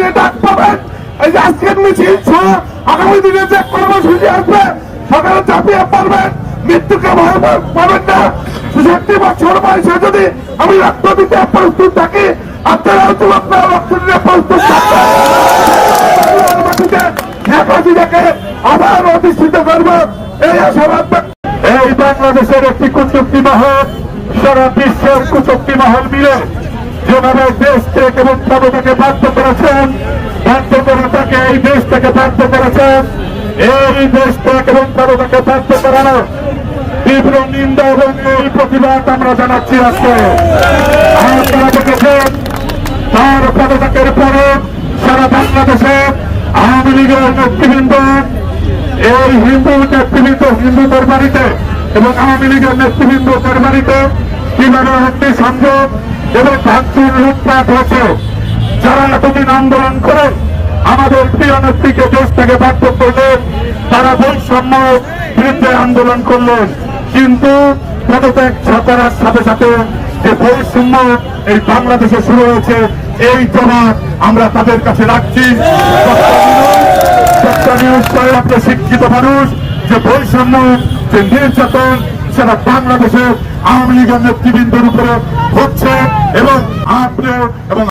দিনে ডাক পাবেন। এই যে আজকের মিছিল সহ আগামী দিনে যে কর্মসূচি আসবে সকালে চাপিয়ে পারবেন, মৃত্যুকে ভয় পাবেন না। ৬৬ বছর বয়সে যদি আমি রক্ত দিতে প্রস্তুত থাকি, আপনারাও তো আপনারা রক্ত দিতে প্রস্তুত থাকবেন। শেখ হাসিনাকে আবার অধিষ্ঠিত করবো এই আশাবাদ। এই বাংলাদেশের একটি কুচুক্তি মহল সারা বিশ্বের কুচুক্তি মহল মিলে যেভাবে দেশ থেকে এবং ক্ষমতাকে বাধ্য করেছেন, বাধ্য করে তাকে এই দেশ থেকে বাধ্য করেছেন, এই দেশ থেকে এবং ক্ষমতাকে বাধ্য করানো তীব্র নিন্দা এবং এই প্রতিবাদ আমরা জানাচ্ছি। আজকে আপনারা দেখেছেন তার পদত্যাগের পরে সারা বাংলাদেশে আওয়ামী লীগের নেতৃবৃন্দ, এই হিন্দু নেতৃবৃন্দ হিন্দুদের বাড়িতে এবং আওয়ামী লীগের নেতৃবৃন্দদের বাড়িতে কিভাবে একটি সংযোগ এবং ভাঙচুর লুটপাট হয়েছে। যারা এতদিন আন্দোলন করে আমাদের প্রিয় নেত্রীকে দেশ থেকে বাধ্য করলেন, তারা বৈষম্য বিরুদ্ধে আন্দোলন করলেন, কিন্তু পদত্যাগ করার সাথে সাথে যে বৈষম্য এই বাংলাদেশে শুরু হয়েছে, এই জবাব আমরা তাদের কাছে রাখছি। আপনি শিক্ষিত মানুষ, যে বৈষম্য যে নির্যাতন সেটা বাংলাদেশের আওয়ামী লীগের নেতৃবৃন্দের উপরে হচ্ছে এবং আপনি এবং